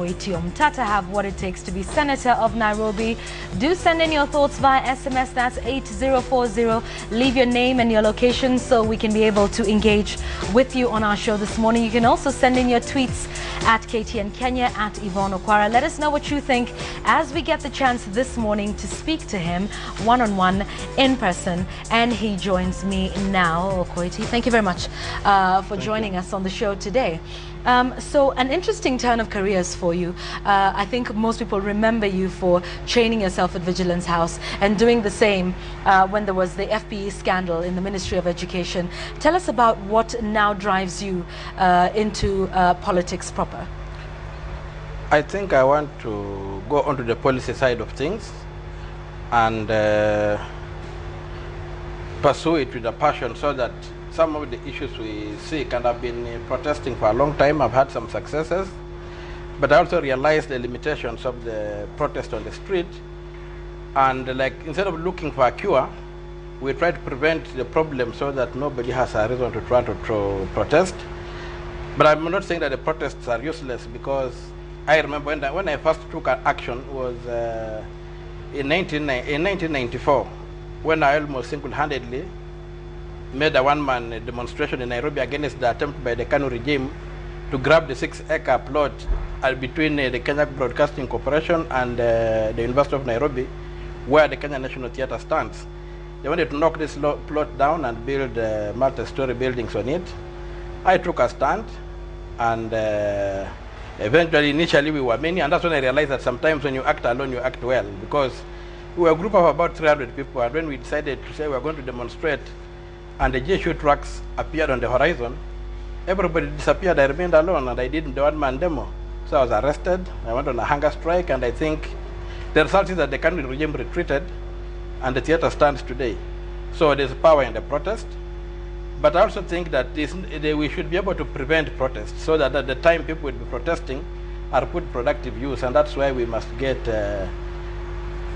Okoiti Omtatah have what it takes to be Senator of Nairobi? Do send in your thoughts via SMS, that's 8040. Leave your name and your location so we can be able to engage with you on our show this morning. You can also send in your tweets at KTN Kenya, at Yvonne Okwara. Let us know what you think as we get the chance this morning to speak to him one-on-one in person. And he joins me now. Okoiti, thank you very much for joining us on the show today. So an interesting turn of careers for you. I think most people remember you for training yourself at Vigilance House and doing the same when there was the FPE scandal in the Ministry of Education. Tell us about what now drives you into politics proper. I think I want to go onto the policy side of things and pursue it with a passion so that some of the issues we see and I've been protesting for a long time. I've had some successes, but I also realized the limitations of the protest on the street. And like, instead of looking for a cure, we try to prevent the problem so that nobody has a reason to try to protest. But I'm not saying that the protests are useless, because I remember when I first took action was in 1994, when I almost single-handedly made a one-man demonstration in Nairobi against the attempt by the Kanu regime to grab the 6-acre plot between the Kenya Broadcasting Corporation and the University of Nairobi, where the Kenya National Theatre stands. They wanted to knock this plot down and build multi-story buildings on it. I took a stand, and eventually, initially we were many, and that's when I realized that sometimes when you act alone, you act well, because we were a group of about 300 people, and when we decided to say we were going to demonstrate, and the GSU trucks appeared on the horizon, everybody disappeared. I remained alone, and I did the one-man demo. So I was arrested. I went on a hunger strike, and I think the result is that the Kanu regime retreated, and the theater stands today. So there's power in the protest. But I also think that we should be able to prevent protests, so that at the time people will be protesting are put productive use, and that's why we must get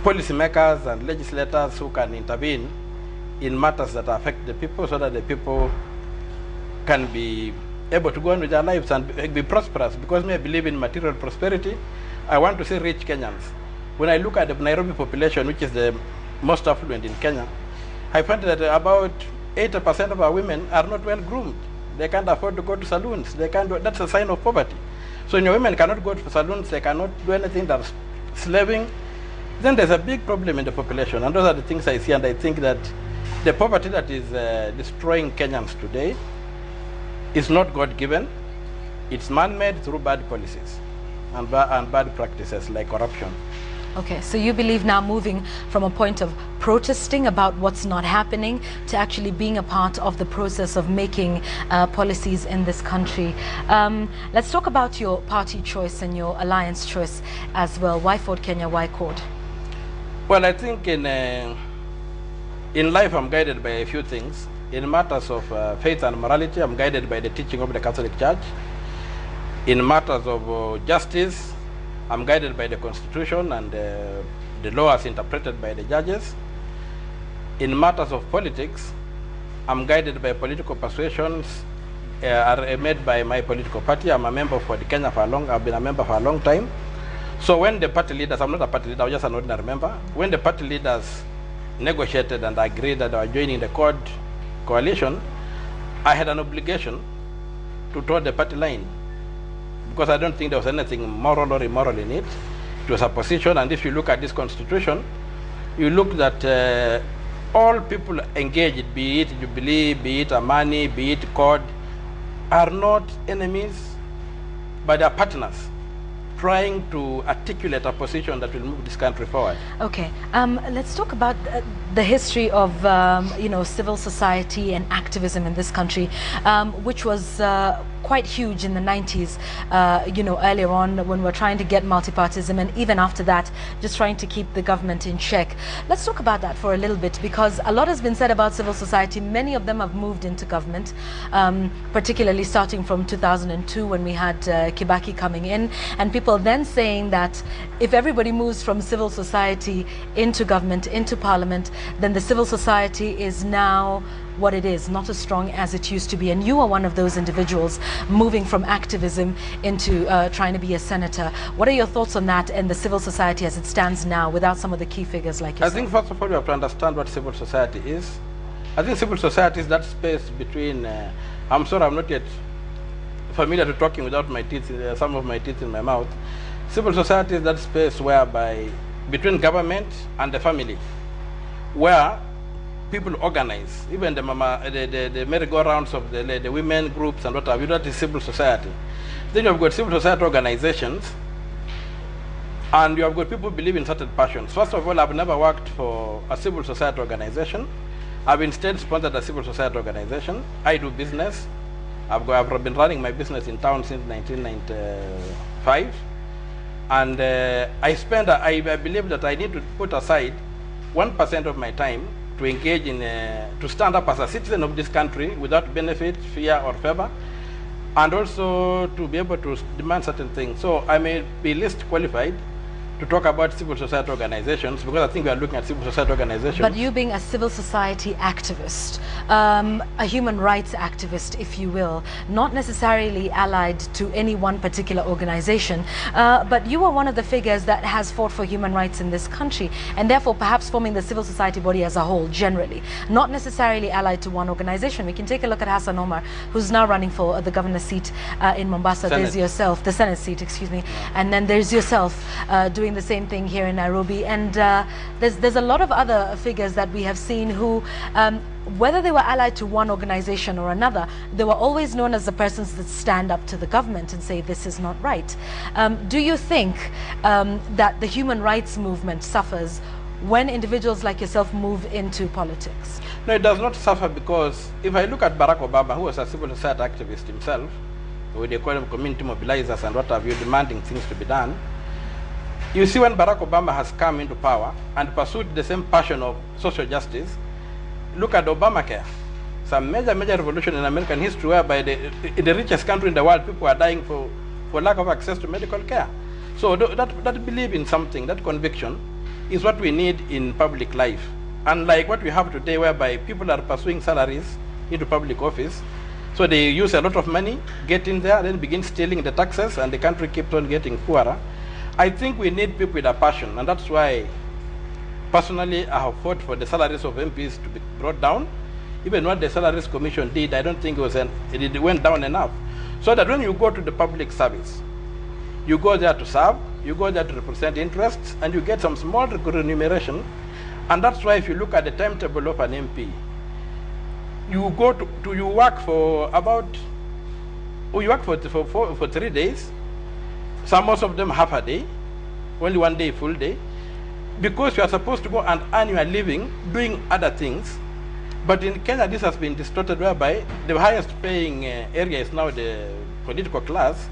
policymakers and legislators who can intervene in matters that affect the people, so that the people can be able to go on with their lives and be prosperous. Because I believe in material prosperity, I want to see rich Kenyans. When I look at the Nairobi population, which is the most affluent in Kenya, I find that about 80% of our women are not well groomed. They can't afford to go to saloons. They can't that's a sign of poverty. So when your women cannot go to saloons, they cannot do anything, that's slaving, then there's a big problem in the population. And those are the things I see, and I think that the poverty that is destroying Kenyans today is not God-given. It's man-made through bad policies and bad practices like corruption. Okay, so you believe now moving from a point of protesting about what's not happening to actually being a part of the process of making policies in this country. Let's talk about your party choice and your alliance choice as well. Why Ford Kenya? Why CORD? Well, I think in life I'm guided by a few things. In matters of faith and morality, I'm guided by the teaching of the Catholic Church. In matters of justice, I'm guided by the Constitution and the laws interpreted by the judges. In matters of politics, I'm guided by political persuasions made by my political party. I'm a member for the Kenya I've been a member for a long time. So when the party leaders, I'm not a party leader, I'm just an ordinary member. When the party leaders negotiated and agreed that they were joining the CORD coalition, I had an obligation to toe the party line, because I don't think there was anything moral or immoral in it. It was a position, and if you look at this constitution, you look that all people engaged, be it Jubilee, be it Amani, be it CORD, are not enemies, but they are partners, trying to articulate a position that will move this country forward. Okay, let's talk about the history of civil society and activism in this country, which was quite huge in the 90s, earlier on when we're trying to get multipartism, and even after that, just trying to keep the government in check. Let's talk about that for a little bit, because a lot has been said about civil society. Many of them have moved into government, particularly starting from 2002 when we had Kibaki coming in, and people then saying that if everybody moves from civil society into government, into parliament, then the civil society is now what it is, not as strong as it used to be. And you are one of those individuals moving from activism into trying to be a senator. What are your thoughts on that and the civil society as it stands now without some of the key figures like yourself? I think first of all, you have to understand what civil society is. I think civil society is that space between, I'm sorry, I'm not yet familiar to talking without my teeth, some of my teeth in my mouth. Civil society is that space whereby between government and the family, where people organize, even the merry-go-rounds of the women groups and what have you. That is civil society. Then you have got civil society organizations, and you have got people who believe in certain passions. First of all, I've never worked for a civil society organization. I've instead sponsored a civil society organization. I do business. I've been running my business in town since 1995. And I believe that I need to put aside 1% of my time to engage in, to stand up as a citizen of this country without benefit, fear, or favor, and also to be able to demand certain things. So I may be least qualified to talk about civil society organizations, because I think we are looking at civil society organizations. But you being a civil society activist, a human rights activist, if you will, not necessarily allied to any one particular organization, but you are one of the figures that has fought for human rights in this country, and therefore perhaps forming the civil society body as a whole, generally, not necessarily allied to one organization. We can take a look at Hassan Omar, who's now running for the governor's seat in Mombasa. Senate. There's yourself, the Senate seat, excuse me, and then there's yourself doing the same thing here in Nairobi, and there's a lot of other figures that we have seen who, whether they were allied to one organization or another, they were always known as the persons that stand up to the government and say this is not right. Do you think that the human rights movement suffers when individuals like yourself move into politics? No, it does not suffer, because if I look at Barack Obama, who was a civil society activist himself, with the community mobilizers and what have you, demanding things to be done, you see, when Barack Obama has come into power and pursued the same passion of social justice, look at Obamacare. It's a major revolution in American history, whereby in the richest country in the world, people are dying for lack of access to medical care. So that belief in something, that conviction, is what we need in public life. Unlike what we have today, whereby people are pursuing salaries into public office, so they use a lot of money, get in there, then begin stealing the taxes, and the country keeps on getting poorer. I think we need people with a passion, and that's why, personally, I have fought for the salaries of MPs to be brought down. Even what the Salaries Commission did, I don't think it went down enough. So that when you go to the public service, you go there to serve, you go there to represent interests, and you get some small remuneration. And that's why if you look at the timetable of an MP, you go you work for about, you work for 3 days. Most of them half a day, only 1 day, full day, because you are supposed to go and earn your living doing other things. But in Kenya, this has been distorted, whereby the highest paying area is now the political class,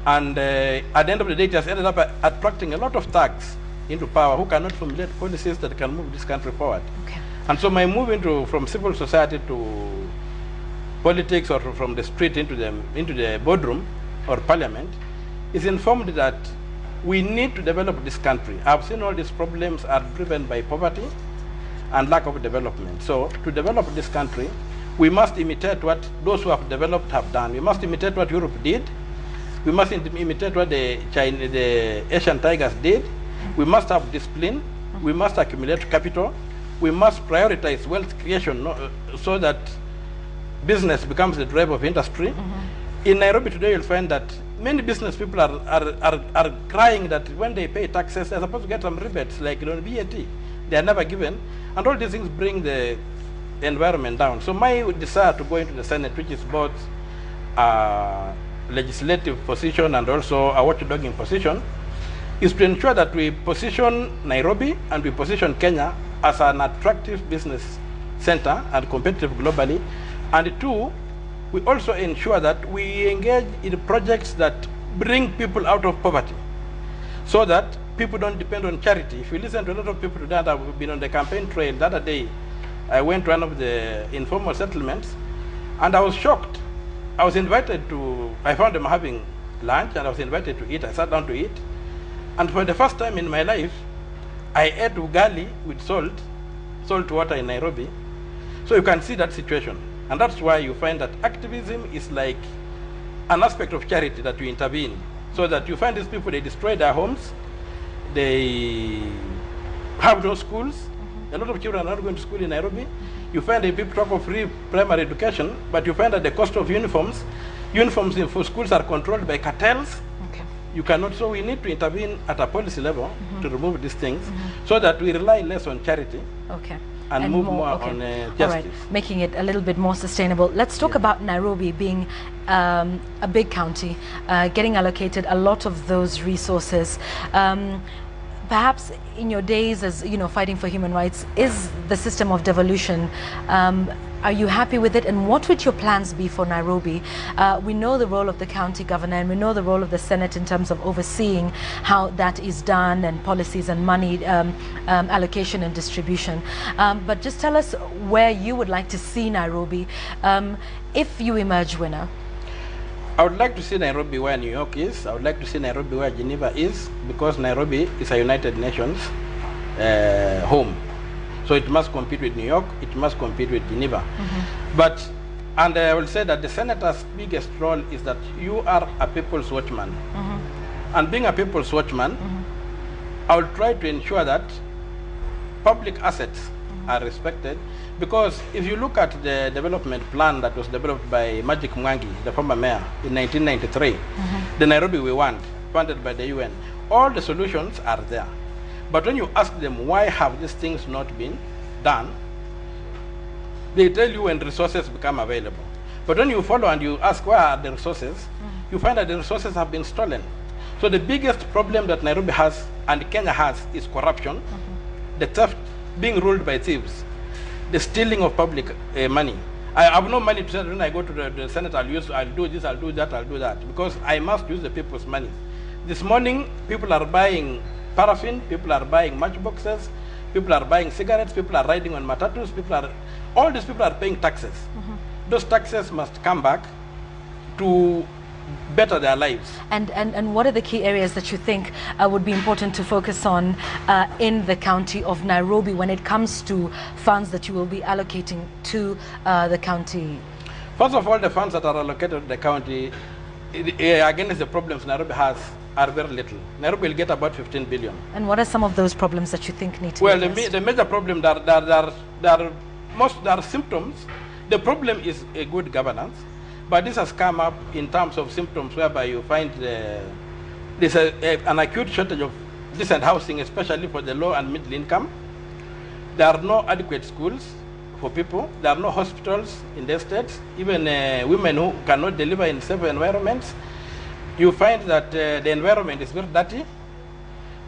and at the end of the day, it has ended up attracting a lot of thugs into power who cannot formulate policies that can move this country forward. Okay. And so my move from civil society to politics, or from the street into the boardroom or parliament, is informed that we need to develop this country. I've seen all these problems are driven by poverty and lack of development. So to develop this country, we must imitate what those who have developed have done. We must imitate what Europe did. We must imitate what the Asian tigers did. We must have discipline. We must accumulate capital. We must prioritize wealth creation so that business becomes the drive of industry. In Nairobi today, you'll find that many business people are crying that when they pay taxes, they're supposed to get some rebates, like VAT. They are never given. And all these things bring the environment down. So my desire to go into the Senate, which is both a legislative position and also a watchdogging position, is to ensure that we position Nairobi and we position Kenya as an attractive business center and competitive globally. And two, we also ensure that we engage in projects that bring people out of poverty, so that people don't depend on charity. If you listen to a lot of people that have been on the campaign trail, the other day I went to one of the informal settlements, and I was shocked. I was invited to, I found them having lunch, and I was invited to eat. I sat down to eat, and for the first time in my life, I ate ugali with salt water in Nairobi. So you can see that situation. And that's why you find that activism is like an aspect of charity, that you intervene. So that you find these people, they destroy their homes, they have no schools. A lot of children are not going to school in Nairobi. You find that people talk of free primary education, but you find that the cost of uniforms for schools are controlled by cartels. Okay. You cannot, so we need to intervene at a policy level to remove these things so that we rely less on charity. Okay. And move more on justice. All right, making it a little bit more sustainable. Let's talk about Nairobi being a big county, getting allocated a lot of those resources. Perhaps in your days as, fighting for human rights, is the system of devolution, are you happy with it, and what would your plans be for Nairobi? We know the role of the county governor, and we know the role of the Senate in terms of overseeing how that is done, and policies and money allocation and distribution. But just tell us where you would like to see Nairobi if you emerge winner. I would like to see Nairobi where New York is. I would like to see Nairobi where Geneva is, because Nairobi is a United Nations home. So it must compete with New York, it must compete with Geneva. And I will say that the senator's biggest role is that you are a people's watchman. And being a people's watchman, I will try to ensure that public assets are respected. Because if you look at the development plan that was developed by Magic Mwangi, the former mayor, in 1993, the Nairobi we want, funded by the UN, all the solutions are there. But when you ask them why have these things not been done, they tell you when resources become available. But when you follow and you ask where are the resources, you find that the resources have been stolen. So the biggest problem that Nairobi has and Kenya has is corruption, the theft, being ruled by thieves, the stealing of public money. I have no money to say when I go to the Senate, I'll do this, I'll do that, I'll do that, because I must use the people's money. This morning, people are buying paraffin, people are buying matchboxes, people are buying cigarettes, people are riding on matatus, all these people are paying taxes. Those taxes must come back to better their lives. And what are the key areas that you think would be important to focus on in the county of Nairobi when it comes to funds that you will be allocating to the county? First of all, the funds that are allocated to the county, against the problems Nairobi has, are very little. Nairobi will get about 15 billion. And what are some of those problems that you think need to be addressed? The major problem, there are symptoms. The problem is a good governance, but this has come up in terms of symptoms whereby you find there's an acute shortage of decent housing, especially for the low and middle income. There are no adequate schools for people. There are no hospitals in the states. Even women who cannot deliver in safe environments. You find that the environment is very dirty.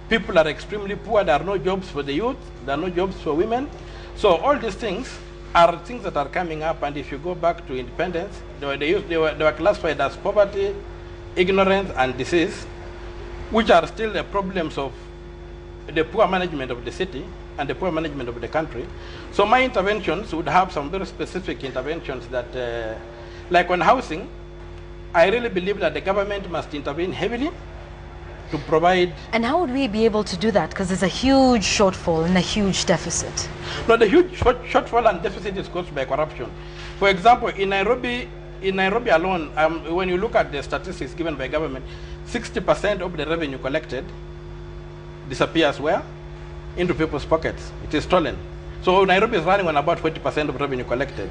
People are extremely poor. There are no jobs for the youth. There are no jobs for women. So all these things are things that are coming up. And if you go back to independence, they were classified as poverty, ignorance, and disease, which are still the problems of the poor management of the city and the poor management of the country. So my interventions would have some very specific interventions that, like on housing, I really believe that the government must intervene heavily to provide. And how would we be able to do that? Because there's a huge shortfall and a huge deficit. No, the huge shortfall and deficit is caused by corruption. For example, in Nairobi alone, when you look at the statistics given by government, 60% of the revenue collected disappears where? Into people's pockets. It is stolen. So Nairobi is running on about 40% of revenue collected.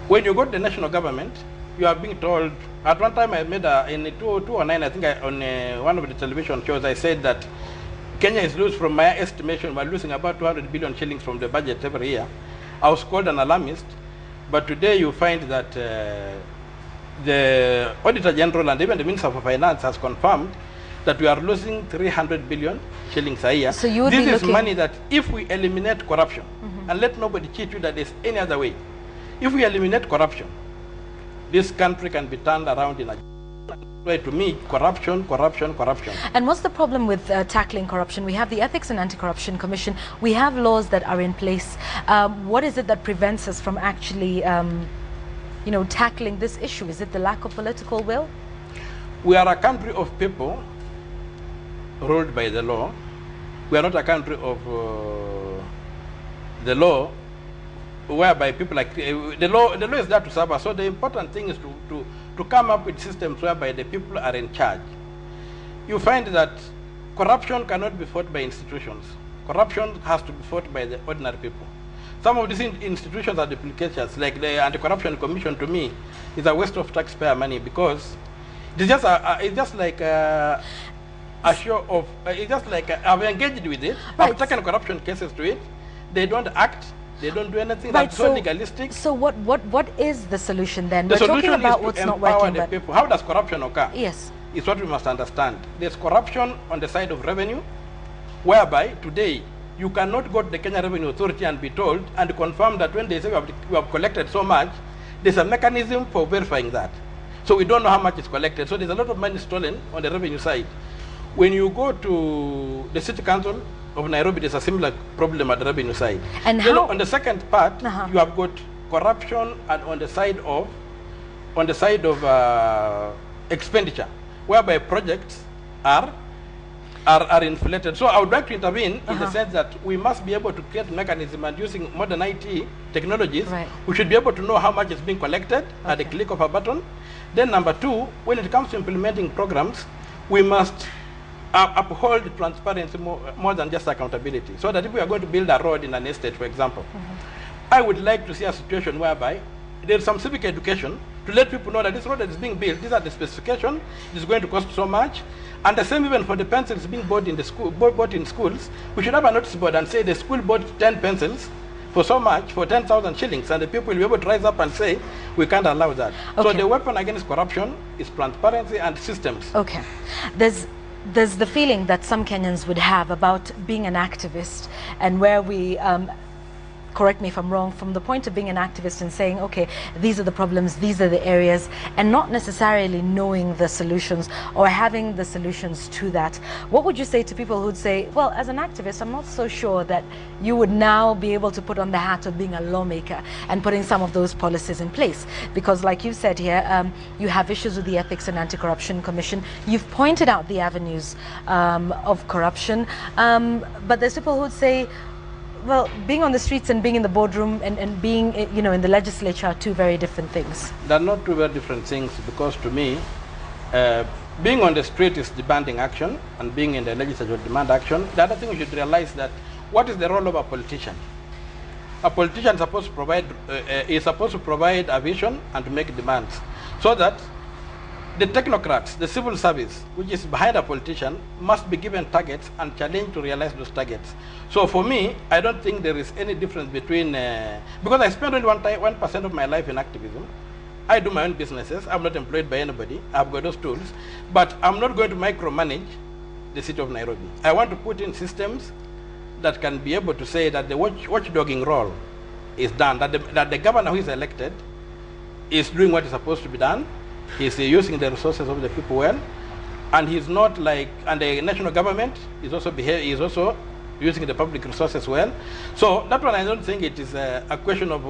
When you go to the national government, you are being told, at one time I made in 2009, I think on one of the television shows, I said that Kenya is losing, from my estimation, we're losing about 200 billion shillings from the budget every year. I was called an alarmist, but today you find that the Auditor General and even the Minister of Finance has confirmed that we are losing 300 billion shillings a year. So you would this is money that if we eliminate corruption, and let nobody cheat you that there's any other way, if we eliminate corruption, this country can be turned around in a way. To me, corruption. And what's the problem with tackling corruption? We have the Ethics and Anti-Corruption Commission. We have laws that are in place. What is it that prevents us from actually, tackling this issue? Is it the lack of political will? We are a country of people ruled by the law. We are not a country of the law whereby people like the law is there to serve us. So the important thing is to come up with systems whereby the people are in charge. You find that corruption cannot be fought by institutions. Corruption has to be fought by the ordinary people. Some of these institutions are duplicitous, like the Anti-Corruption Commission. To me, is a waste of taxpayer money, because it's just like a show of. It's just like I've engaged with it. Right. I've taken corruption cases to it. They don't act. They don't do anything. Right. That's so legalistic. So what is the solution then? The solution talking about is what's to not empower working. The people. How does corruption occur? Yes. It's what we must understand. There's corruption on the side of revenue, whereby today you cannot go to the Kenya Revenue Authority and be told and confirm that when they say we have collected so much, there's a mechanism for verifying that. So we don't know how much is collected. So there's a lot of money stolen on the revenue side. When you go to the City Council of Nairobi, there's a similar problem at the revenue side. And then how? On the second part, you have got corruption and on the side of expenditure, whereby projects are inflated. So I would like to intervene in the sense that we must be able to create mechanism, and using modern IT technologies, we should be able to know how much is being collected at the click of a button. Then number two, when it comes to implementing programs, we must uphold transparency more than just accountability. So that if we are going to build a road in an estate, for example, I would like to see a situation whereby there's some civic education to let people know that this road that is being built, these are the specifications, it is going to cost so much. And the same even for the pencils being bought in the school, bought in schools, we should have a notice board and say the school bought 10 pencils for so much, for 10,000 shillings, and the people will be able to rise up and say, we can't allow that. Okay. So the weapon against corruption is transparency and systems. Okay. There's the feeling that some Kenyans would have about being an activist, and where we correct me if I'm wrong, from the point of being an activist and saying, okay, these are the problems, these are the areas, and not necessarily knowing the solutions or having the solutions to that. What would you say to people who'd say, well, as an activist, I'm not so sure that you would now be able to put on the hat of being a lawmaker and putting some of those policies in place? Because like you said here, you have issues with the Ethics and Anti-Corruption Commission. You've pointed out the avenues of corruption, but there's people who'd say, well, being on the streets and being in the boardroom and being, you know, in the legislature are two very different things. They're not two very different things, because to me, being on the street is demanding action, and being in the legislature demand action. The other thing we should realize that what is the role of a politician? A politician is supposed to provide a vision and to make demands, so that the technocrats, the civil service, which is behind a politician, must be given targets and challenged to realize those targets. So for me, I don't think there is any difference between, because I spend only 1% of my life in activism. I do my own businesses. I'm not employed by anybody. I've got those tools. But I'm not going to micromanage the city of Nairobi. I want to put in systems that can be able to say that the watchdogging role is done, that the governor who is elected is doing what is supposed to be done. He's using the resources of the people well, and he's not like, and the national government is also using the public resources well. So that one, I don't think it is a question of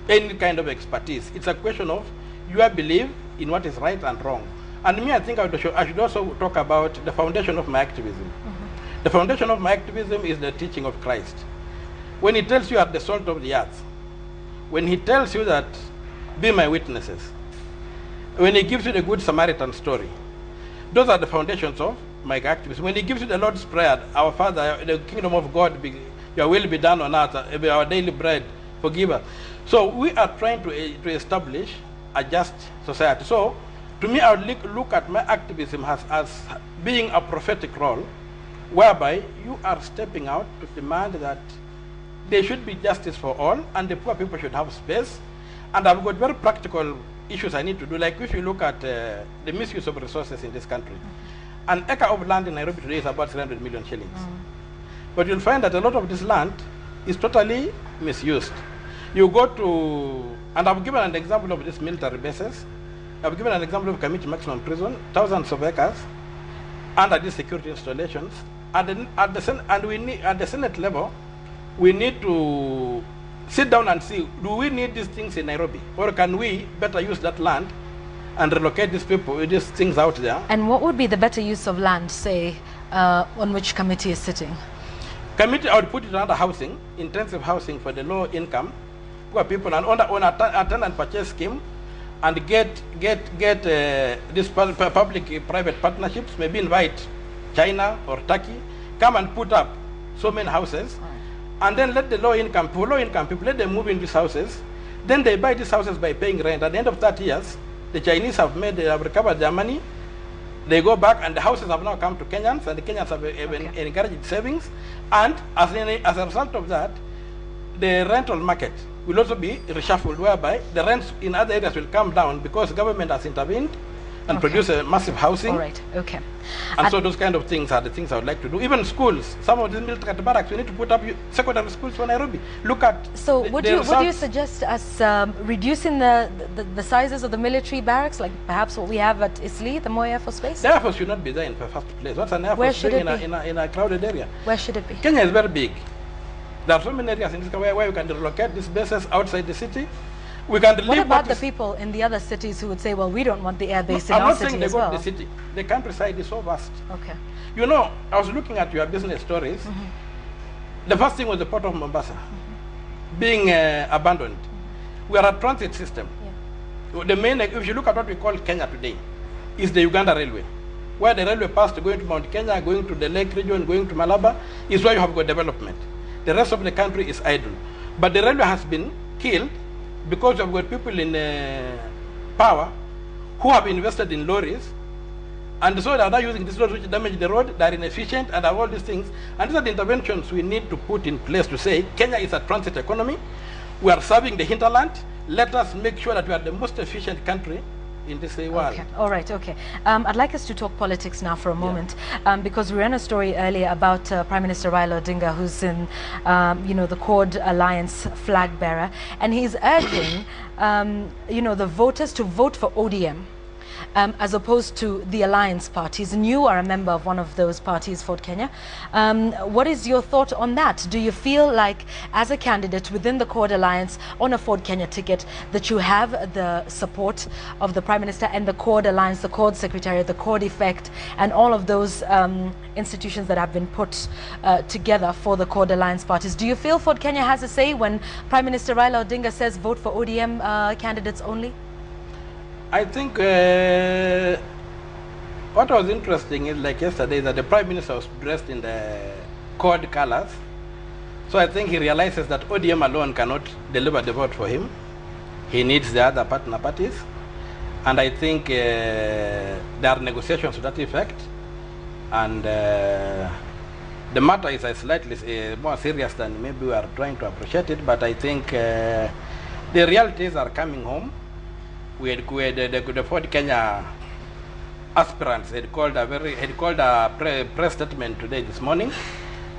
any kind of expertise. It's a question of your belief in what is right and wrong. And me, I think I should also talk about the foundation of my activism. The foundation of my activism is the teaching of Christ. When he tells you at the salt of the earth, when he tells you that, be my witnesses, when he gives you the Good Samaritan story, those are the foundations of my activism. When he gives you the Lord's Prayer, our Father, the kingdom of God, your will be done on earth, our daily bread, forgive us. So we are trying to establish a just society. So to me, I would look at my activism as being a prophetic role, whereby you are stepping out to demand that there should be justice for all, and the poor people should have space. And I've got very practical issues I need to do. Like if you look at the misuse of resources in this country, an acre of land in Nairobi today is about 300 million shillings. But you'll find that a lot of this land is totally misused. You go to, and I've given an example of these military bases. I've given an example of Kamiti Maximum Prison, thousands of acres under these security installations. At the Senate level, we need to sit down and see, do we need these things in Nairobi? Or can we better use that land and relocate these people, these things out there? And what would be the better use of land, say, on which committee is sitting? Community, I would put it under housing, intensive housing for the low income, poor people, and on a tenant purchase scheme, and get these public-private partnerships. Maybe invite China or Turkey, come and put up so many houses, and then let the low income people, let them move in these houses. Then they buy these houses by paying rent. At the end of 30 years, the Chinese have recovered their money. They go back, and the houses have now come to Kenyans, and the Kenyans have encouraged savings. And as a result of that, the rental market will also be reshuffled, whereby the rents in other areas will come down because government has intervened and produced a massive housing. All right, okay. And so those kind of things are the things I would like to do. Even schools, some of these military barracks, we need to put up secondary schools for Nairobi. Look at So would you suggest us reducing the sizes of the military barracks, like perhaps what we have at Isli, the Moi Air Force Base? The Air Force should not be there in the first place. What's an Air Force doing in a crowded area? Where should it be? Kenya is very big. There are so many areas in this country where we can relocate these bases outside the city. We can what about the people in the other cities who would say, well, we don't want the air base in our city as well? I'm not saying they go to the city. The countryside is so vast. Okay. You know, I was looking at your business stories. The first thing was the port of Mombasa being abandoned. We are a transit system. Yeah. The main, if you look at what we call Kenya today, is the Uganda Railway. Where the railway passed going to Mount Kenya, going to the Lake region, going to Malaba, is where you have got development. The rest of the country is idle. But the railway has been killed because you have got people in power who have invested in lorries, and so they are now using these lorries which damage the road, they are inefficient, and all these things. And these are the interventions we need to put in place to say Kenya is a transit economy. We are serving the hinterland. Let us make sure that we are the most efficient country in this world. Okay. All right, okay. I'd like us to talk politics now for a moment, because we ran a story earlier about Prime Minister Raila Odinga, who's in, the Accord Alliance flag bearer, and he's urging, the voters to vote for ODM. As opposed to the alliance parties, and you are a member of one of those parties, Ford Kenya. What is your thought on that? Do you feel like, as a candidate within the Accord Alliance on a Ford Kenya ticket, that you have the support of the Prime Minister and the Accord Alliance, the Accord Secretariat, the Accord Effect, and all of those institutions that have been put together for the Accord Alliance parties? Do you feel Ford Kenya has a say when Prime Minister Raila Odinga says vote for ODM candidates only? I think what was interesting is, like yesterday, that the Prime Minister was dressed in the Accord colors. So I think he realizes that ODM alone cannot deliver the vote for him. He needs the other partner parties. And I think there are negotiations to that effect. And the matter is slightly more serious than maybe we are trying to appreciate it. But I think the realities are coming home. The Ford Kenya aspirants had called a press statement today, this morning,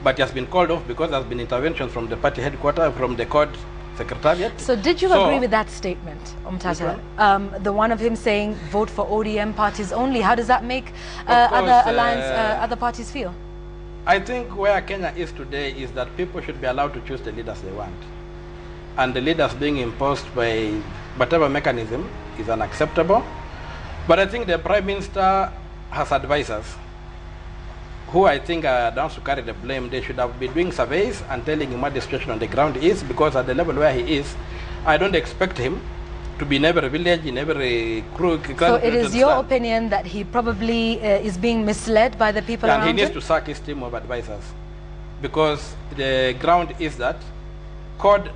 but it has been called off because there has been intervention from the party headquarters, from the Accord Secretariat. So did you agree with that statement, Omtatah? The one of him saying vote for ODM parties only. How does that make other parties feel? I think where Kenya is today is that people should be allowed to choose the leaders they want. And the leaders being imposed by whatever mechanism is unacceptable. But I think the Prime Minister has advisors who I think are down to carry the blame. They should have been doing surveys and telling him what the situation on the ground is, because at the level where he is, I don't expect him to be in every village, in every crew. So it is your opinion that he probably is being misled by the people around him? And he needs to sack his team of advisors, because the ground is that CORD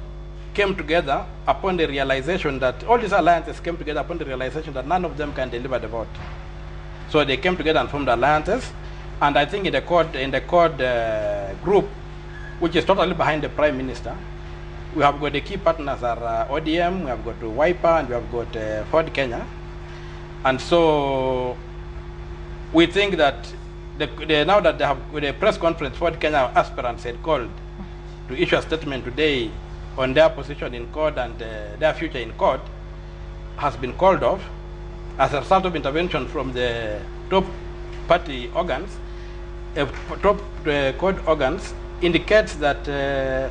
came together upon the realization that all these alliances came together upon the realization that none of them can deliver the vote. So they came together and formed alliances, and I think in the CORD group, which is totally behind the Prime Minister, we have got the key partners are ODM, we have got Wiper, and we have got Ford Kenya. And so we think that now that they have, with the press conference, Ford Kenya aspirants had called to issue a statement today on their position in court and their future in court, has been called off as a result of intervention from the top party organs. Top court organs indicates that the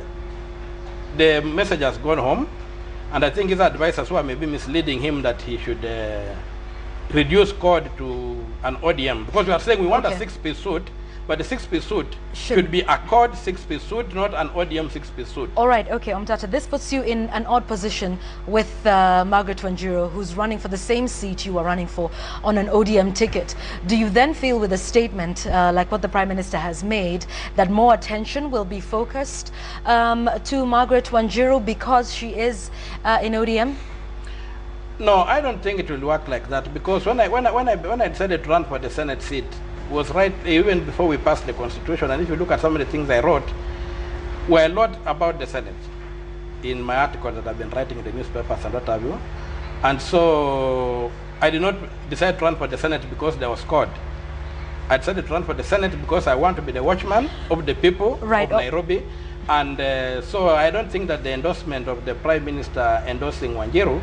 message has gone home, and I think his advisors who are maybe misleading him that he should reduce CORD to an ODM, because we are saying we want a 6-piece suit, but the 6-piece suit should be a CORD 6-piece suit, not an ODM 6-piece suit. All right, okay, Omtatah, this puts you in an odd position with Margaret Wanjiru, who's running for the same seat you are running for on an ODM ticket. Do you then feel with a statement like what the Prime Minister has made that more attention will be focused to Margaret Wanjiru because she is in ODM? No, I don't think it will work like that, because when I decided to run for the Senate seat, was right even before we passed the Constitution. And if you look at some of the things I wrote, were a lot about the Senate in my articles that I've been writing in the newspapers and what have you. And so I did not decide to run for the Senate because there was CORD. I decided to run for the Senate because I want to be the watchman of the people of Nairobi. And so I don't think that the endorsement of the Prime Minister endorsing Wanjiru,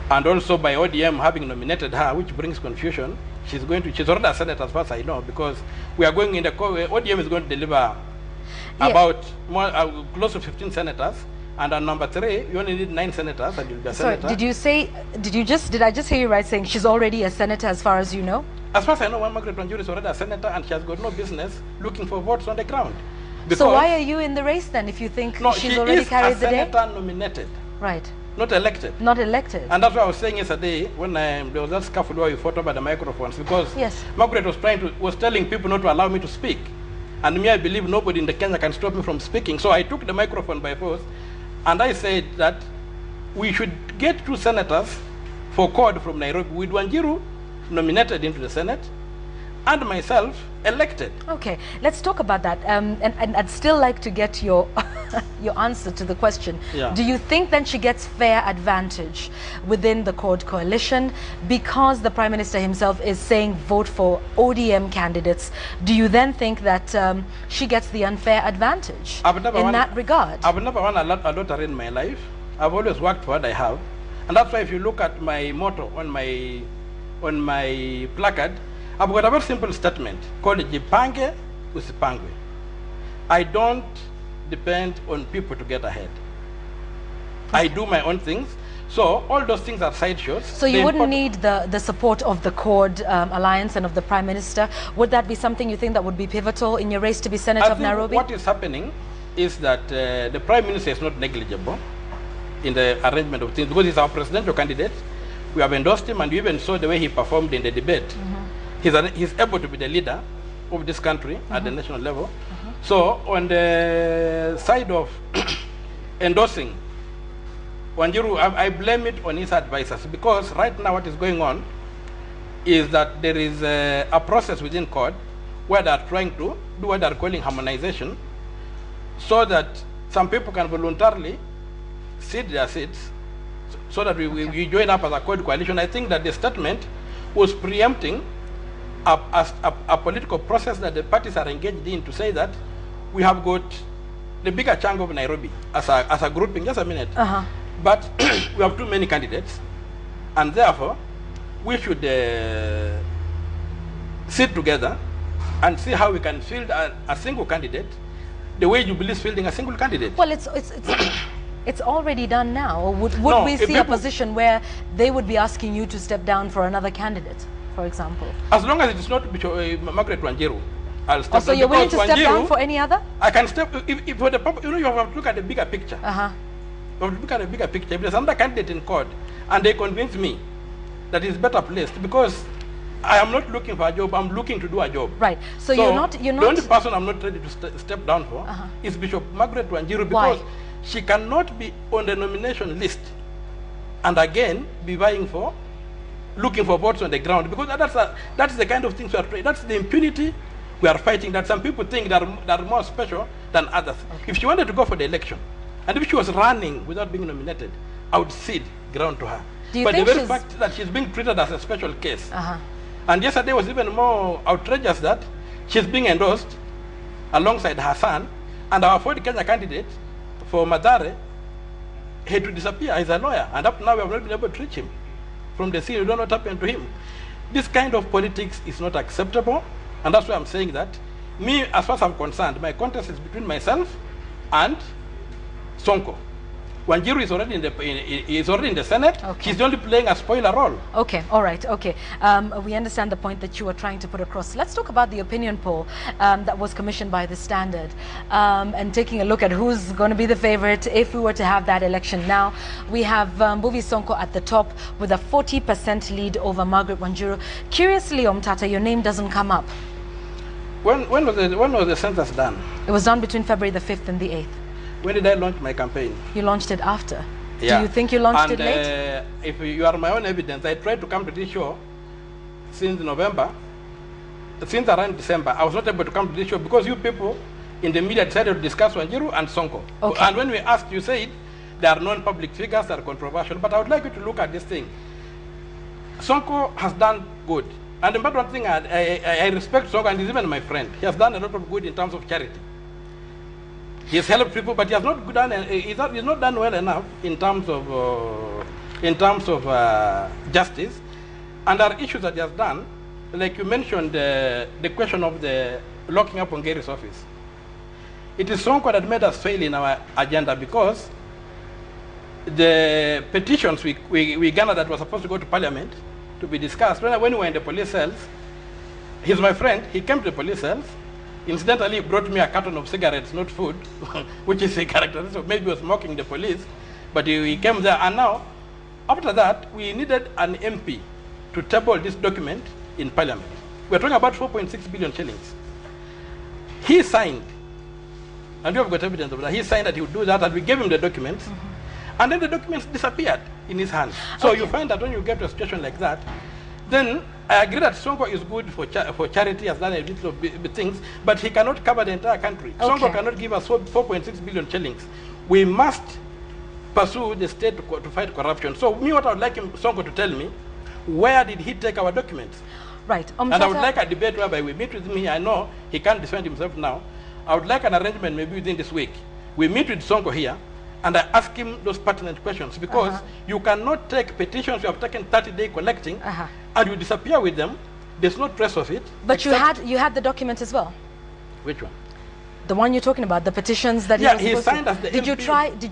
and also by ODM having nominated her, which brings confusion, she's already a senator as far as I know, because we are going in the, ODM is going to deliver about close to 15 senators, and on number 3, you only need 9 senators and you'll be a senator. Sorry, did I just hear you right saying she's already a senator as far as you know? As far as I know, Margaret Wanjiru is already a senator and she has got no business looking for votes on the ground. So why are you in the race then if you think she's already carried the day? She is a senator nominated. Right. Not elected. Not elected. And that's what I was saying yesterday when there was that scuffle where you fought over the microphones, because Margaret was telling people not to allow me to speak. And me, I believe nobody in the Kenya can stop me from speaking. So I took the microphone by force and I said that we should get 2 senators for CORD from Nairobi, with Wanjiru nominated into the Senate and myself elected. Okay, let's talk about that. And I'd still like to get your your answer to the question. Do you think then she gets fair advantage within the CORD coalition because the Prime Minister himself is saying vote for ODM candidates? Do you then think that she gets the unfair advantage in that regard? I've never won a lottery in my life. I've always worked for what I have. And that's why if you look at my motto on my placard, I've got a very simple statement called Jipange Usipangwe. I don't depend on people to get ahead. I do my own things. So all those things are sideshows. So you wouldn't need the support of the CORD alliance and of the Prime Minister. Would that be something you think that would be pivotal in your race to be Senator of Nairobi? What is happening is that the Prime Minister is not negligible in the arrangement of things, because he's our presidential candidate. We have endorsed him, and we even saw the way he performed in the debate. He's able to be the leader of this country at the national level. So on the side of endorsing Wanjiru, I blame it on his advisors, because right now what is going on is that there is a process within CORD where they are trying to do what they are calling harmonization, so that some people can voluntarily cede their seats so that we join up as a CORD coalition. I think that the statement was preempting a political process that the parties are engaged in, to say that we have got the bigger chunk of Nairobi as a grouping. Just a minute. But we have too many candidates, and therefore we should sit together and see how we can field a single candidate the way Jubilee is fielding a single candidate. Well, it's already done now. Would we see a position where they would be asking you to step down for another candidate, for example? As long as it is not Margaret Wanjiru, I'll step down. So you're willing to step down for any other? I can step, if for the purpose, you have to look at the bigger picture. You have to look at the bigger picture. If there's another candidate in CORD and they convince me that he's better placed, because I am not looking for a job, I'm looking to do a job. Right. So you're not... The only person I'm not ready to step down for is Bishop Margaret Wanjiru, because she cannot be on the nomination list and again be vying for, looking for votes on the ground, because that's the kind of things we are trying. That's the impunity we are fighting, that some people think that are more special than others. If she wanted to go for the election, and if she was running without being nominated, I would cede ground to her. But the very fact that she's being treated as a special case, and yesterday was even more outrageous, that she's being endorsed alongside her son, and our Ford Kenya candidate for Madare had to disappear. He's a lawyer, and up now we have not been able to reach him from the scene. We don't know what happened to him. This kind of politics is not acceptable, and that's why I'm saying that, me, as far as I'm concerned, my contest is between myself and Sonko. Wanjiru is already in the Senate. Okay. She's only playing a spoiler role. Okay, all right, okay. We understand the point that you are trying to put across. Let's talk about the opinion poll that was commissioned by the Standard and taking a look at who's going to be the favorite if we were to have that election. Now, we have Mbuvi Sonko at the top with a 40% lead over Margaret Wanjiru. Curiously, Omtatah, your name doesn't come up. When was the census done? It was done between February the 5th and the 8th. When did I launch my campaign? You launched it after. Yeah. Do you think you launched it late? If you are my own evidence, I tried to come to this show since November. Since around December, I was not able to come to this show because you people in the media decided to discuss Wanjiru and Sonko. Okay. And when we asked, you said they are non-public figures, they are controversial. But I would like you to look at this thing. Sonko has done good. And the one thing, I respect Sonko, and he's even my friend. He has done a lot of good in terms of charity. He has helped people, but he has not done. He's not done well enough in terms of justice. And there are issues that he has done, like you mentioned, the question of the locking up Ongeri's office. It is Sonko that made us fail in our agenda because the petitions we gathered that were supposed to go to Parliament to be discussed. When we were in the police cells, he's my friend. He came to the police cells. Incidentally, he brought me a carton of cigarettes, not food, which is a characteristic of maybe he was mocking the police. But he came there, and now, after that, we needed an MP to table this document in Parliament. We're talking about 4.6 billion shillings. He signed, and you have got evidence of that. He signed that he would do that, and we gave him the documents, and then the documents disappeared in his hands. So you find that when you get to a situation like that, then I agree that Sonko is good for charity, has done a little bit things, but he cannot cover the entire country. Sonko cannot give us 4.6 billion shillings. We must pursue the state to fight corruption. So me, what I would like Sonko to tell me, where did he take our documents? Right. And I would like a debate whereby we meet with him. I know he can't defend himself now. I would like an arrangement maybe within this week. We meet with Sonko here, and I ask him those pertinent questions, because you cannot take petitions you have taken 30-day collecting and you disappear with them. There's no trace of it. But you had the document as well. Which one? The one you're talking about, the petitions that he signed as the Did MP.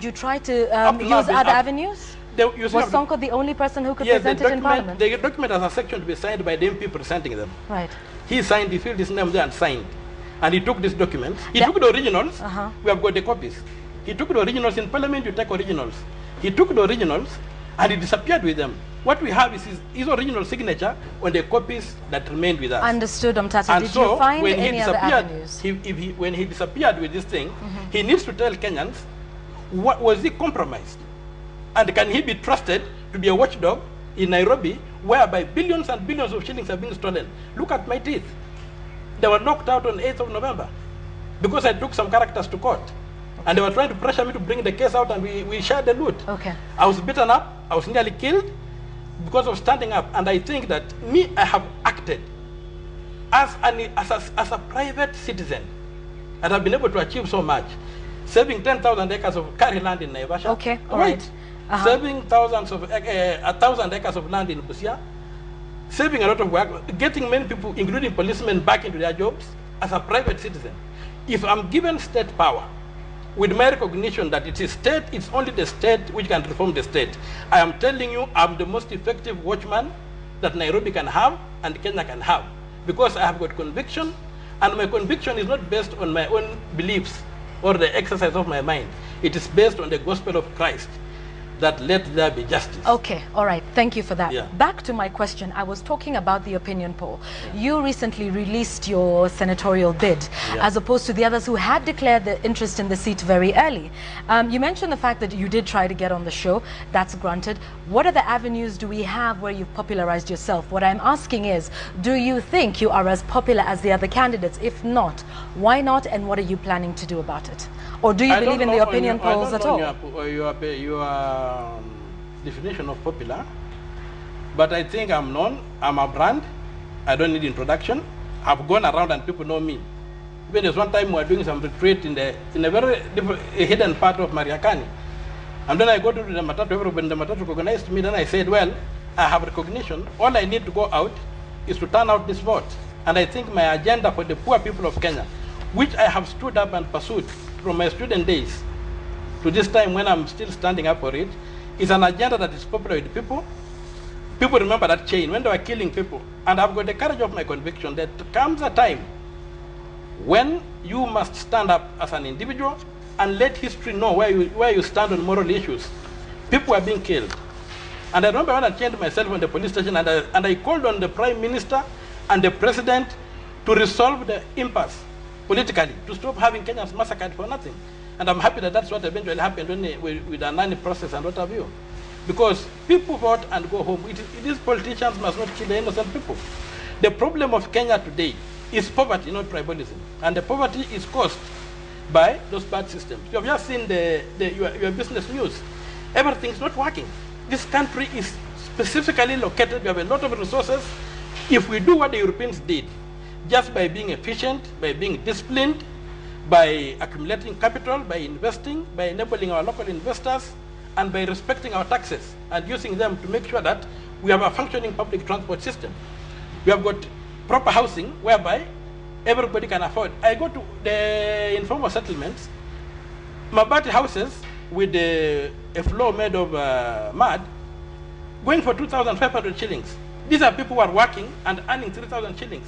you try to use other avenues? Was Sonko the only person who could present it in Parliament? The document has a section to be signed by the MP presenting them. Right. He signed, he filled his name there and signed. And he took this document. He took the originals. We have got the copies. He took the originals. In Parliament, you take originals. He took the originals and he disappeared with them. What we have is his original signature on the copies that remained with us. Understood, Omtatah. Did you find any other avenues? When he disappeared with this thing, he needs to tell Kenyans, what was he compromised? And can he be trusted to be a watchdog in Nairobi, whereby billions and billions of shillings are being stolen? Look at my teeth. They were knocked out on 8th of November because I took some characters to court. And they were trying to pressure me to bring the case out, and we shared the loot. Okay. I was beaten up. I was nearly killed because of standing up. And I think that I have acted as a private citizen, and I've been able to achieve so much. Saving 10,000 acres of carry land in Naivasha. Okay, all right. Saving 1,000 acres of land in Busia. Saving a lot of work, getting many people, including policemen, back into their jobs as a private citizen. If I'm given state power, with my recognition that it is state, it's only the state which can reform the state. I am telling you, I'm the most effective watchman that Nairobi can have and Kenya can have, because I have got conviction, and my conviction is not based on my own beliefs or the exercise of my mind. It is based on the gospel of Christ, that let there be justice. Okay, all right. Thank you for that. Yeah. Back to my question. I was talking about the opinion poll. You recently released your senatorial bid, as opposed to the others who had declared their interest in the seat very early. You mentioned the fact that you did try to get on the show. That's granted. What other avenues do we have where you've popularized yourself? What I'm asking is, do you think you are as popular as the other candidates? If not, why not, and what are you planning to do about it? Or do you believe in the opinion polls at all? Your definition of popular, but I think I'm known. I'm a brand. I don't need introduction. I've gone around and people know me. Even there's one time we were doing some retreat in a very hidden part of Mariakani, and then I go to the Omatatah. Everybody in the Omatatah recognized me. Then I said, well, I have recognition. All I need to go out is to turn out this vote. And I think my agenda for the poor people of Kenya, which I have stood up and pursued from my student days, to this time when I'm still standing up for it, is an agenda that is popular with people. People remember that chain when they were killing people. And I've got the courage of my conviction that comes a time when you must stand up as an individual and let history know where you stand on moral issues. People are being killed. And I remember when I changed myself on the police station and I called on the Prime Minister and the President to resolve the impasse politically, to stop having Kenyans massacred for nothing. And I'm happy that that's what eventually happened with the Nani process and what have you. Because people vote and go home. These politicians must not kill the innocent people. The problem of Kenya today is poverty, not tribalism. And the poverty is caused by those bad systems. You have just seen your business news. Everything's not working. This country is specifically located. We have a lot of resources. If we do what the Europeans did, just by being efficient, by being disciplined, by accumulating capital, by investing, by enabling our local investors, and by respecting our taxes and using them to make sure that we have a functioning public transport system. We have got proper housing whereby everybody can afford. I go to the informal settlements, Mabati houses with a floor made of mud, going for 2,500 shillings. These are people who are working and earning 3,000 shillings.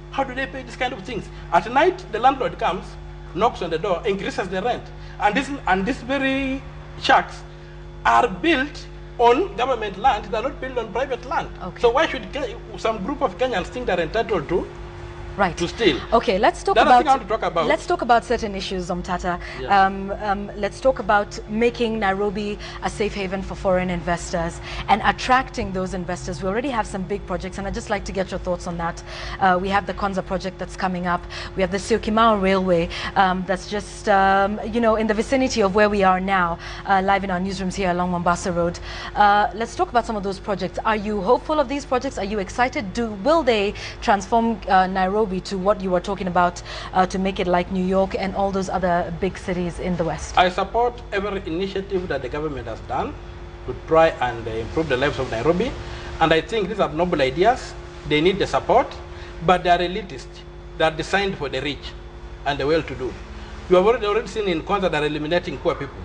How do they pay these kind of things? At night, the landlord comes, knocks on the door, increases the rent. And these very shacks are built on government land. They're not built on private land. Okay. So why should some group of Kenyans think they're entitled to steal? Okay, let's talk about certain issues, Omtatah. Yes. Let's talk about making Nairobi a safe haven for foreign investors and attracting those investors. We already have some big projects, and I'd just like to get your thoughts on that. We have the Konza project that's coming up. We have the Syokimau Railway that's just in the vicinity of where we are now, live in our newsrooms here along Mombasa Road. Let's talk about some of those projects. Are you hopeful of these projects? Are you excited? Will they transform Nairobi to what you were talking about, to make it like New York and all those other big cities in the West? I support every initiative that the government has done to try and improve the lives of Nairobi. And I think these are noble ideas. They need the support, but they are elitist. They are designed for the rich and the well-to-do. You have already seen in Konza that are eliminating poor people.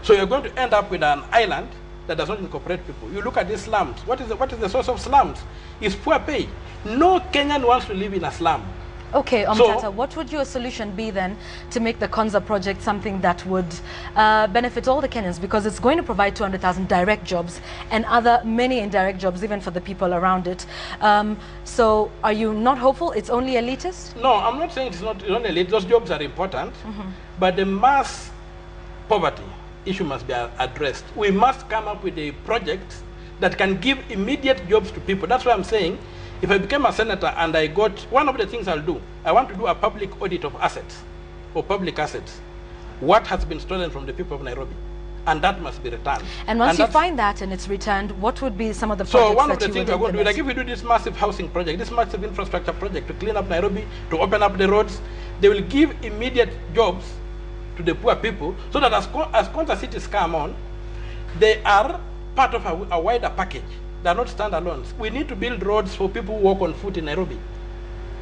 So you're going to end up with an island that does not incorporate people. You look at these slums. What is the source of slums? It's poor pay. No Kenyan wants to live in a slum. Okay, Omtatah, what would your solution be then to make the Konza project something that would benefit all the Kenyans? Because it's going to provide 200,000 direct jobs and many indirect jobs even for the people around it. So are you not hopeful? It's only elitist? No, I'm not saying it's only elite. Those jobs are important. But the mass poverty issue must be addressed. We must come up with a project that can give immediate jobs to people. That's why I'm saying, if I became a senator and I got, one of the things I'll do, I want to do a public audit of assets, or public assets. What has been stolen from the people of Nairobi? And that must be returned. And once you find that and it's returned, what would be some of the projects So one of the things we're going to do, like if we do this massive housing project, this massive infrastructure project to clean up Nairobi, to open up the roads, they will give immediate jobs to the poor people, so that as Konza cities come on, they are part of a wider package. They are not standalones. We need to build roads for people who walk on foot in Nairobi.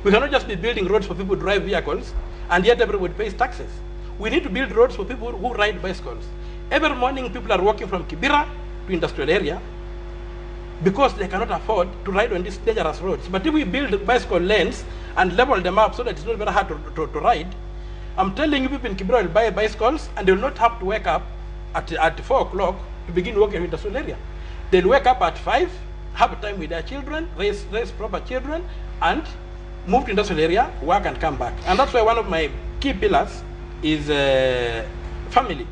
We cannot just be building roads for people who drive vehicles, and yet everybody pays taxes. We need to build roads for people who ride bicycles. Every morning, people are walking from Kibera to industrial area because they cannot afford to ride on these dangerous roads. But if we build bicycle lanes and level them up so that it's not very hard to ride, I'm telling you, people in Kibera will buy bicycles and they will not have to wake up at 4 o'clock to begin working in the industrial area. They'll wake up at 5, have time with their children, raise proper children, and move to industrial area, work and come back. And that's why one of my key pillars is family.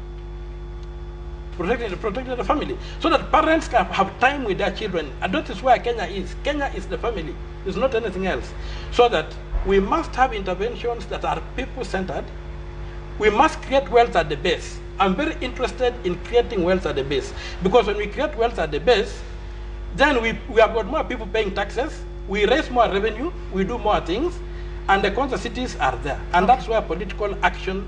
Protecting the family. So that parents can have time with their children. And that is where Kenya is. Kenya is the family. It's not anything else. So that we must have interventions that are people-centered. We must create wealth at the base. I'm very interested in creating wealth at the base, because when we create wealth at the base, then we have got more people paying taxes, we raise more revenue, we do more things, and the Konza cities are there. And that's where political action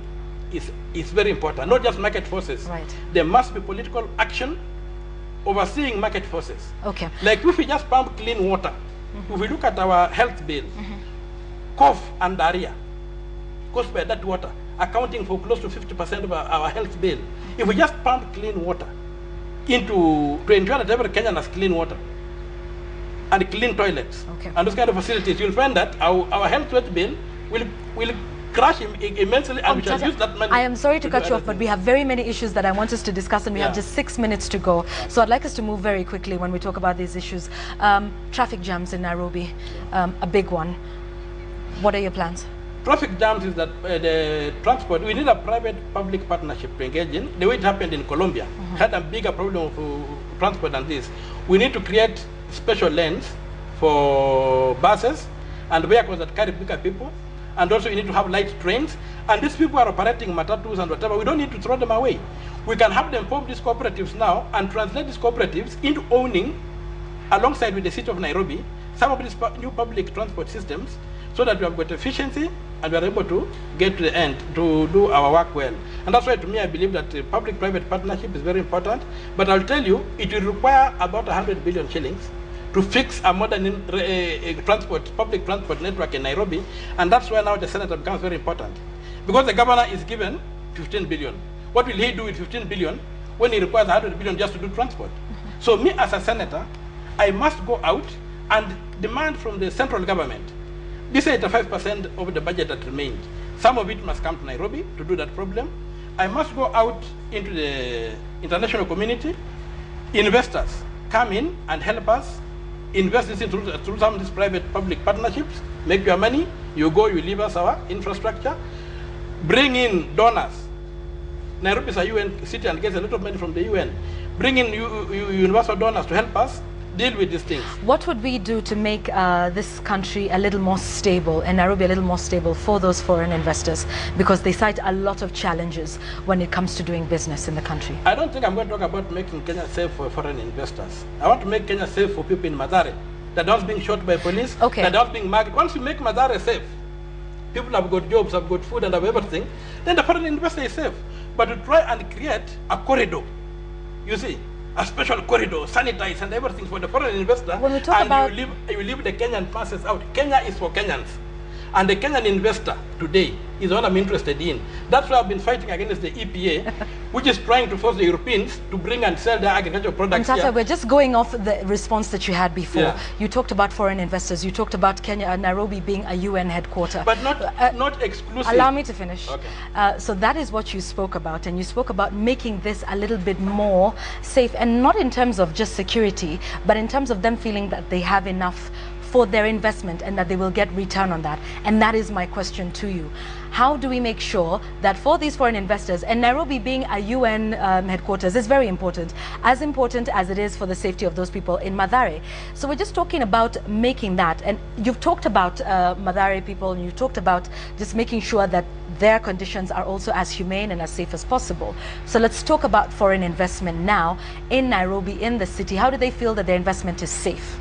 is very important, not just market forces. Right. There must be political action overseeing market forces. Okay. Like if we just pump clean water, if we look at our health bill, cough and diarrhea caused by that water, accounting for close to 50% of our health bill. If we just pump clean water to ensure that every Kenyan has clean water and clean toilets and those kind of facilities, you'll find that our health bill will crash immensely, and we shall use that money. I am sorry to cut you off, but we have very many issues that I want us to discuss, and we have just 6 minutes to go. So I'd like us to move very quickly when we talk about these issues. Traffic jams in Nairobi, a big one. What are your plans? Traffic jams is that the transport, we need a private-public partnership to engage in. The way it happened in Colombia had a bigger problem for transport than this. We need to create special lanes for buses and vehicles that carry bigger people. And also you need to have light trains. And these people are operating matatus and whatever. We don't need to throw them away. We can have them form these cooperatives now and translate these cooperatives into owning, alongside with the city of Nairobi, some of these new public transport systems, so that we have got efficiency and we are able to get to the end, to do our work well. And that's why, to me, I believe that public-private partnership is very important. But I'll tell you, it will require about 100 billion shillings to fix a modern public transport network in Nairobi. And that's why now the senator becomes very important. Because the governor is given 15 billion. What will he do with 15 billion when he requires 100 billion just to do transport? So me as a senator, I must go out and demand from the central government, this 85% of the budget that remains, some of it must come to Nairobi to do that problem. I must go out into the international community. Investors come in and help us invest this through some of these private-public partnerships. Make your money, you go, you leave us our infrastructure. Bring in donors. Nairobi is a UN city and gets a lot of money from the UN. Bring in universal donors to help us deal with these things. What would we do to make this country a little more stable, and Nairobi a little more stable for those foreign investors? Because they cite a lot of challenges when it comes to doing business in the country. I don't think I'm going to talk about making Kenya safe for foreign investors. I want to make Kenya safe for people in Mathare that are being shot by police, that are being marked. Once you make Mathare safe, people have got jobs, have got food and have everything, then the foreign investor is safe. But to try and create a corridor, you see, a special corridor, sanitized and everything for the foreign investor, when we talk about you leave the Kenyan masses out. Kenya is for Kenyans. And the Kenyan investor today is what I'm interested in. That's why I've been fighting against the EPA, which is trying to force the Europeans to bring and sell their agricultural products Omtatah, here. we're just going off the response that you had before. Yeah. You talked about foreign investors. You talked about Kenya, Nairobi being a UN headquarter. But not exclusive. Allow me to finish. Okay. So that is what you spoke about, and you spoke about making this a little bit more safe, and not in terms of just security, but in terms of them feeling that they have enough for their investment and that they will get return on that. And that is my question to you. How do we make sure that for these foreign investors, and Nairobi being a UN headquarters is very important as it is for the safety of those people in Mathare. So we're just talking about making that, and you've talked about Mathare people, and you talked about just making sure that their conditions are also as humane and as safe as possible. So let's talk about foreign investment now in Nairobi, in the city. How do they feel that their investment is safe?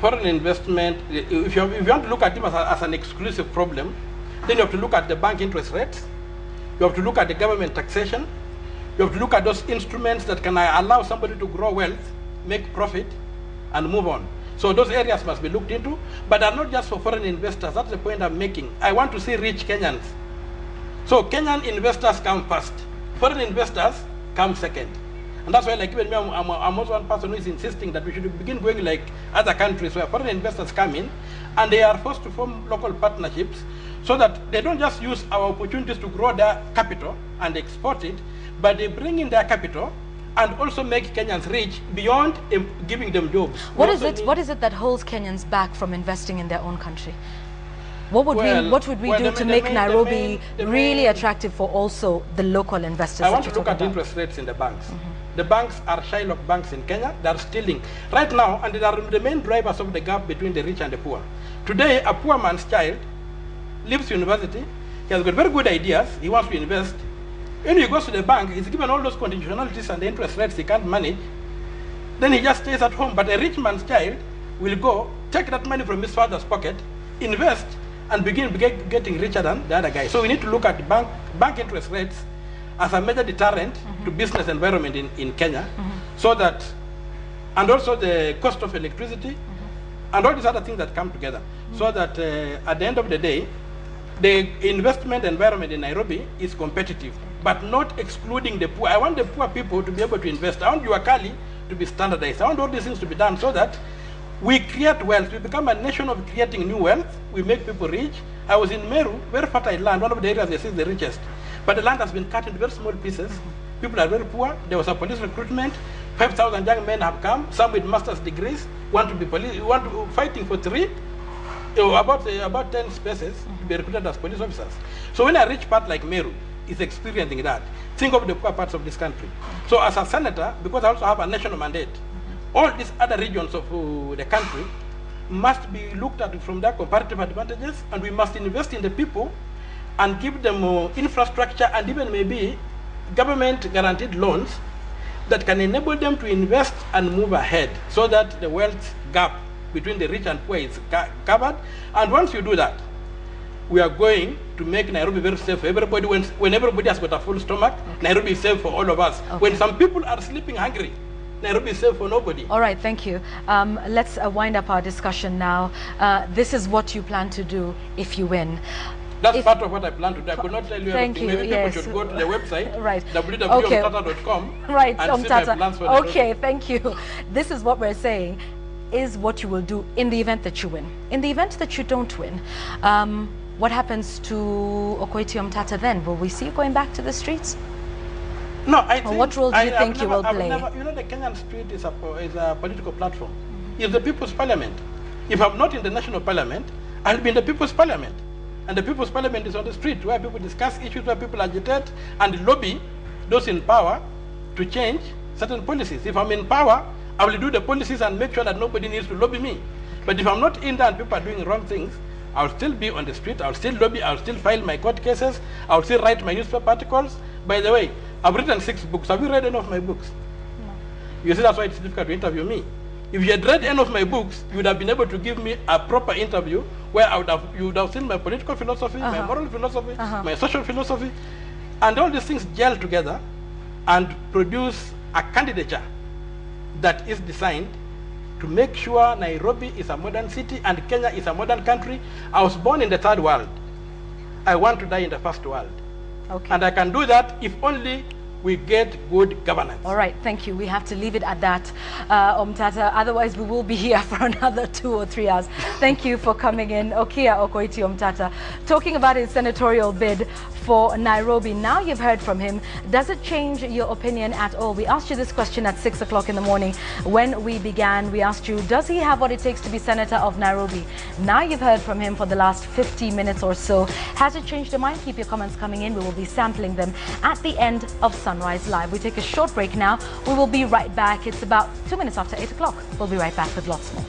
Foreign investment, if you want to look at it as an exclusive problem, then you have to look at the bank interest rates, you have to look at the government taxation, you have to look at those instruments that can allow somebody to grow wealth, make profit, and move on. So those areas must be looked into, but are not just for foreign investors. That's the point I'm making. I want to see rich Kenyans. So Kenyan investors come first, foreign investors come second. And that's why, like even me, I'm also one person who is insisting that we should begin going like other countries where foreign investors come in and they are forced to form local partnerships so that they don't just use our opportunities to grow their capital and export it, but they bring in their capital and also make Kenyans rich beyond giving them jobs. What is it that holds Kenyans back from investing in their own country? What would we do to make Nairobi really attractive for also the local investors? I want to look at interest rates in the banks. The banks are Shylock banks in Kenya. They are stealing right now, and they are the main drivers of the gap between the rich and the poor. Today, a poor man's child leaves university. He has got very good ideas. He wants to invest. When he goes to the bank, he's given all those conditionalities and the interest rates he can't manage. Then he just stays at home. But a rich man's child will go, take that money from his father's pocket, invest, and begin getting richer than the other guy. So we need to look at bank interest rates as a major deterrent to business environment in Kenya, so that, and also the cost of electricity, and all these other things that come together, so that at the end of the day, the investment environment in Nairobi is competitive, but not excluding the poor. I want the poor people to be able to invest. I want your Kali to be standardized. I want all these things to be done so that we create wealth. We become a nation of creating new wealth. We make people rich. I was in Meru, very fertile land, one of the areas they say is the richest. But the land has been cut into very small pieces. People are very poor. There was a police recruitment. 5,000 young men have come, some with master's degrees, want to be fighting for 3, about 10 spaces to be recruited as police officers. So when a rich part like Meru is experiencing that, think of the poor parts of this country. So as a senator, because I also have a national mandate, all these other regions of the country must be looked at from their comparative advantages, and we must invest in the people and give them infrastructure and even maybe government guaranteed loans that can enable them to invest and move ahead so that the wealth gap between the rich and poor is covered. And once you do that, we are going to make Nairobi very safe for everybody. When everybody has got a full stomach, Nairobi is safe for all of us. When some people are sleeping hungry, Nairobi is safe for nobody. All right, thank you. Let's wind up our discussion now. This is what you plan to do if you win. That's part of what I plan to do. I could not tell you everything. Maybe people should go to the website, www.omatatah.com, right, and see my plans for Nairobi. Okay, thank you. This is what we're saying is what you will do in the event that you win. In the event that you don't win, what happens to Okoiti Omtatah then? Will we see you going back to the streets? No, I think... What role do you think you will play? You know, the Kenyan street is a political platform. It's the People's Parliament. If I'm not in the National Parliament, I'll be in the People's Parliament. And the People's Parliament is on the street, where people discuss issues, where people agitate and lobby those in power to change certain policies. If I'm in power, I will do the policies and make sure that nobody needs to lobby me. But if I'm not in there and people are doing wrong things, I'll still be on the street, I'll still lobby, I'll still file my court cases, I'll still write my newspaper articles. By the way, I've written 6 books. Have you read any of my books? No. You see, that's why it's difficult to interview me. If you had read any of my books, you would have been able to give me a proper interview where you would have seen my political philosophy, my moral philosophy, my social philosophy, and all these things gel together and produce a candidature that is designed to make sure Nairobi is a modern city and Kenya is a modern country. I was born in the 3rd world. I want to die in the 1st world. Okay. And I can do that if only we get good governance. All right, thank you. We have to leave it at that, Omtatah. Otherwise, we will be here for another 2 or 3 hours. Thank you for coming in. Okoiti Omtatah, talking about his senatorial bid for Nairobi. Now you've heard from him. Does it change your opinion at all? We asked you this question at 6 o'clock in the morning when we began. We asked you, does he have what it takes to be senator of Nairobi? Now you've heard from him for the last 50 minutes or so. Has it changed your mind? Keep your comments coming in. We will be sampling them at the end of Sunrise Live. We take a short break now. We will be right back. It's about 2 minutes after 8 o'clock. We'll be right back with lots more.